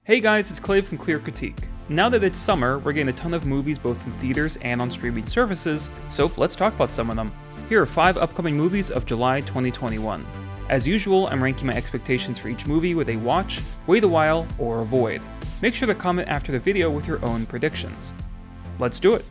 Hey guys, it's Clay from Clear Critique. Now that it's summer, we're getting a ton of movies both in theaters and on streaming services, so let's talk about some of them. Here are 5 upcoming movies of July 2021. As usual, I'm ranking my expectations for each movie with a watch, wait a while, or avoid. Make sure to comment after the video with your own predictions. Let's do it!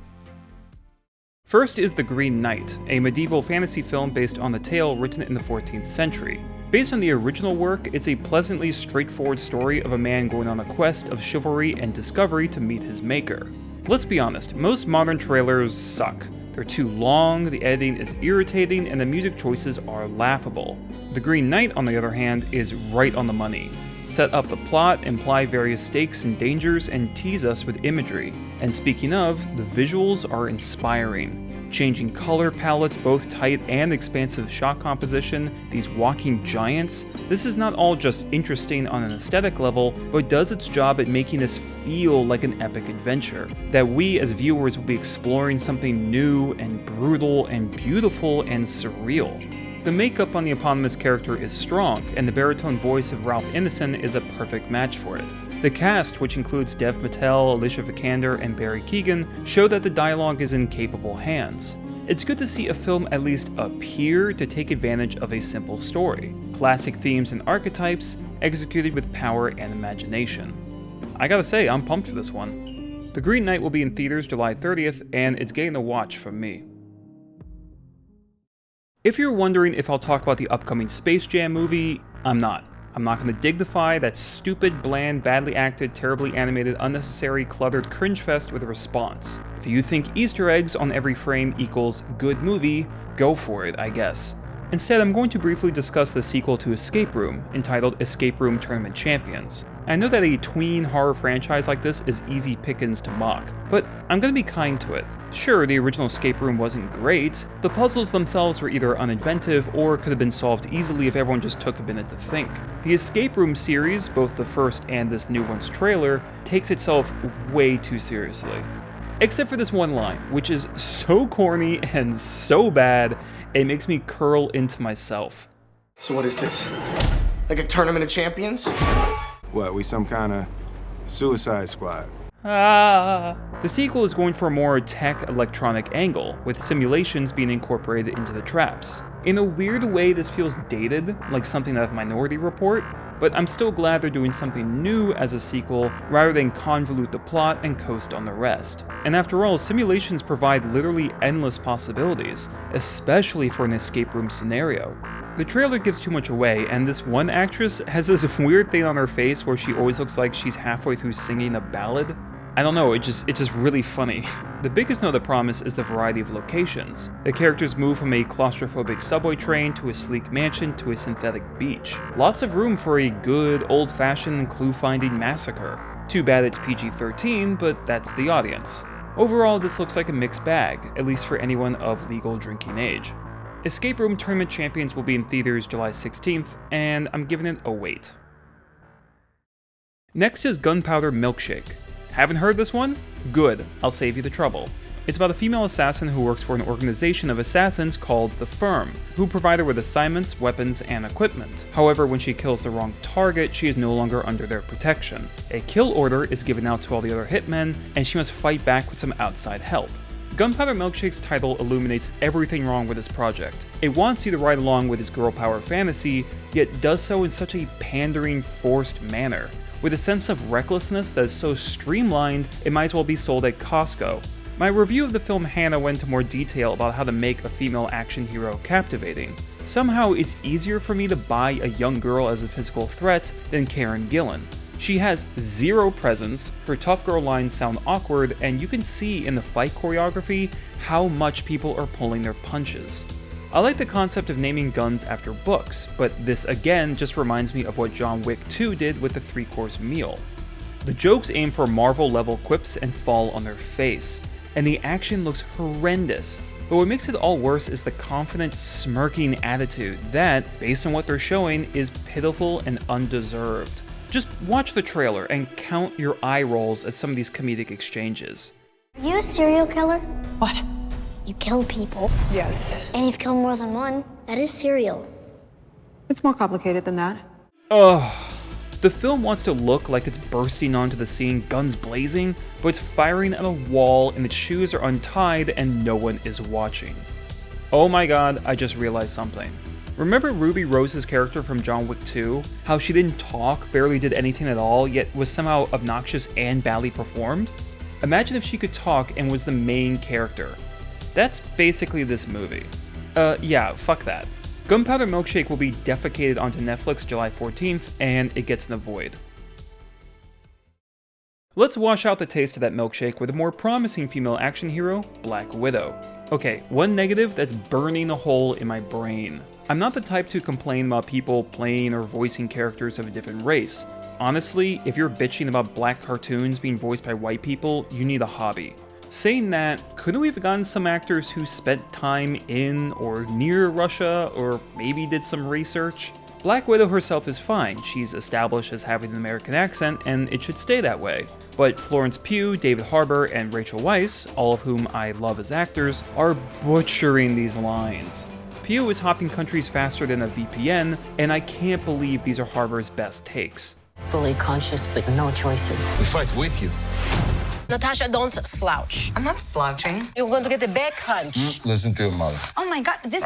First is The Green Knight, a medieval fantasy film based on the tale written in the 14th century. Based on the original work, it's a pleasantly straightforward story of a man going on a quest of chivalry and discovery to meet his maker. Let's be honest, most modern trailers suck. They're too long, the editing is irritating, and the music choices are laughable. The Green Knight, on the other hand, is right on the money. Set up the plot, imply various stakes and dangers, and tease us with imagery. And speaking of, the visuals are inspiring. Changing color palettes, both tight and expansive shot composition, these walking giants. This is not all just interesting on an aesthetic level, but does its job at making us feel like an epic adventure. That we as viewers will be exploring something new and brutal and beautiful and surreal. The makeup on the eponymous character is strong, and the baritone voice of Ralph Ineson is a perfect match for it. The cast, which includes Dev Patel, Alicia Vikander, and Barry Keoghan, show that the dialogue is in capable hands. It's good to see a film at least appear to take advantage of a simple story. Classic themes and archetypes, executed with power and imagination. I gotta say, I'm pumped for this one. The Green Knight will be in theaters July 30th, and it's getting a watch from me. If you're wondering if I'll talk about the upcoming Space Jam movie, I'm not. I'm not going to dignify that stupid, bland, badly acted, terribly animated, unnecessary, cluttered cringe fest with a response. If you think Easter eggs on every frame equals good movie, go for it, I guess. Instead, I'm going to briefly discuss the sequel to Escape Room, entitled Escape Room Tournament Champions. I know that a tween horror franchise like this is easy pickings to mock, but I'm going to be kind to it. Sure, the original Escape Room wasn't great, the puzzles themselves were either uninventive or could have been solved easily if everyone just took a minute to think. The Escape Room series, both the first and this new one's trailer, takes itself way too seriously. Except for this one line, which is so corny and so bad, it makes me curl into myself. So what is this? Like a tournament of champions? What, we some kind of suicide squad? The sequel is going for a more tech-electronic angle, with simulations being incorporated into the traps. In a weird way, this feels dated, like something out of Minority Report, but I'm still glad they're doing something new as a sequel rather than convolute the plot and coast on the rest. And after all, simulations provide literally endless possibilities, especially for an escape room scenario. The trailer gives too much away, and this one actress has this weird thing on her face where she always looks like she's halfway through singing a ballad. I don't know, it's just really funny. The biggest note of promise is the variety of locations. The characters move from a claustrophobic subway train to a sleek mansion to a synthetic beach. Lots of room for a good, old-fashioned clue-finding massacre. Too bad it's PG-13, but that's the audience. Overall, this looks like a mixed bag, at least for anyone of legal drinking age. Escape Room Tournament Champions will be in theaters July 16th, and I'm giving it a wait. Next is Gunpowder Milkshake. Haven't heard this one? Good, I'll save you the trouble. It's about a female assassin who works for an organization of assassins called The Firm, who provide her with assignments, weapons, and equipment. However, when she kills the wrong target, she is no longer under their protection. A kill order is given out to all the other hitmen, and she must fight back with some outside help. Gunpowder Milkshake's title illuminates everything wrong with this project. It wants you to ride along with its girl power fantasy, yet does so in such a pandering, forced manner, with a sense of recklessness that is so streamlined it might as well be sold at Costco. My review of the film Hannah went into more detail about how to make a female action hero captivating. Somehow it's easier for me to buy a young girl as a physical threat than Karen Gillan. She has zero presence, her tough girl lines sound awkward, and you can see in the fight choreography how much people are pulling their punches. I like the concept of naming guns after books, but this again just reminds me of what John Wick 2 did with the 3-course meal. The jokes aim for Marvel-level quips and fall on their face, and the action looks horrendous. But what makes it all worse is the confident, smirking attitude that, based on what they're showing, is pitiful and undeserved. Just watch the trailer and count your eye rolls at some of these comedic exchanges. Are you a serial killer? What? You kill people. Yes. And you've killed more than one. That is serial. It's more complicated than that. Ugh. The film wants to look like it's bursting onto the scene guns blazing, but it's firing at a wall and its shoes are untied and no one is watching. Oh my god, I just realized something. Remember Ruby Rose's character from John Wick 2? How she didn't talk, barely did anything at all, yet was somehow obnoxious and badly performed? Imagine if she could talk and was the main character. That's basically this movie. Yeah, fuck that. Gunpowder Milkshake will be defecated onto Netflix July 14th, and it gets in the void. Let's wash out the taste of that milkshake with a more promising female action hero, Black Widow. Okay, one negative that's burning a hole in my brain. I'm not the type to complain about people playing or voicing characters of a different race. Honestly, if you're bitching about black cartoons being voiced by white people, you need a hobby. Saying that, couldn't we have gotten some actors who spent time in or near Russia, or maybe did some research? Black Widow herself is fine, she's established as having an American accent, and it should stay that way. But Florence Pugh, David Harbour, and Rachel Weisz, all of whom I love as actors, are butchering these lines. Pugh is hopping countries faster than a VPN, and I can't believe these are Harbour's best takes. Fully conscious, but no choices. We fight with you. Natasha, don't slouch. I'm not slouching. You're going to get the back hunch. Listen to your mother. Oh my god, this...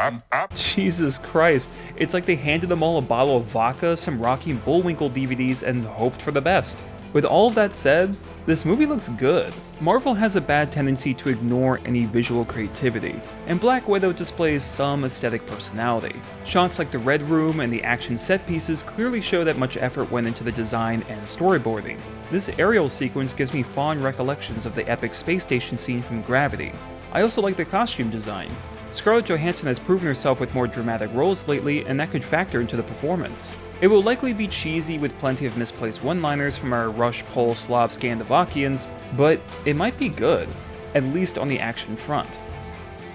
Jesus Christ, it's like they handed them all a bottle of vodka, some Rocky and Bullwinkle DVDs, and hoped for the best. With all of that said, this movie looks good. Marvel has a bad tendency to ignore any visual creativity, and Black Widow displays some aesthetic personality. Shots like the Red Room and the action set pieces clearly show that much effort went into the design and storyboarding. This aerial sequence gives me fond recollections of the epic space station scene from Gravity. I also like the costume design. Scarlett Johansson has proven herself with more dramatic roles lately, and that could factor into the performance. It will likely be cheesy with plenty of misplaced one-liners from our Rush, Pole, Slav, Scandinavians, but it might be good, at least on the action front.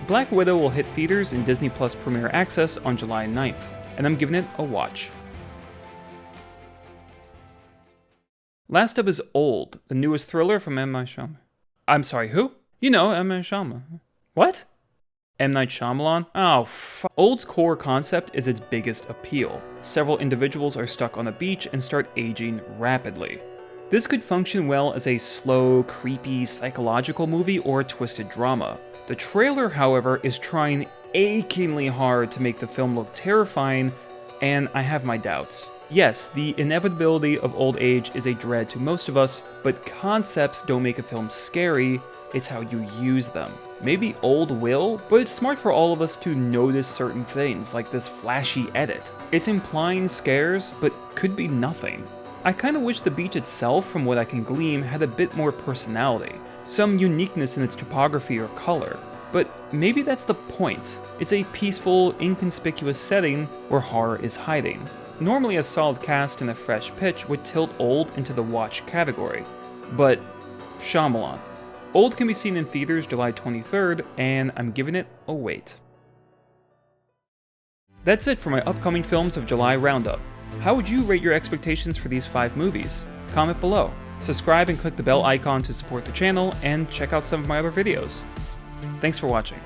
Black Widow will hit theaters in Disney Plus Premier Access on July 9th, and I'm giving it a watch. Last up is Old, the newest thriller from M. Night Shyamalan. I'm sorry, who? You know, M. Night Shyamalan. What? M. Night Shyamalan? Oh, fuck. Old's core concept is its biggest appeal. Several individuals are stuck on a beach and start aging rapidly. This could function well as a slow, creepy, psychological movie or a twisted drama. The trailer, however, is trying achingly hard to make the film look terrifying, and I have my doubts. Yes, the inevitability of old age is a dread to most of us, but concepts don't make a film scary, it's how you use them. Maybe Old will, but it's smart for all of us to notice certain things, like this flashy edit. It's implying scares, but could be nothing. I kinda wish the beach itself, from what I can glean, had a bit more personality, some uniqueness in its topography or color. But maybe that's the point. It's a peaceful, inconspicuous setting where horror is hiding. Normally a solid cast and a fresh pitch would tilt Old into the watch category. But Shyamalan. Old can be seen in theaters July 23rd, and I'm giving it a wait. That's it for my upcoming films of July roundup. How would you rate your expectations for these 5 movies? Comment below. Subscribe and click the bell icon to support the channel, and check out some of my other videos. Thanks for watching.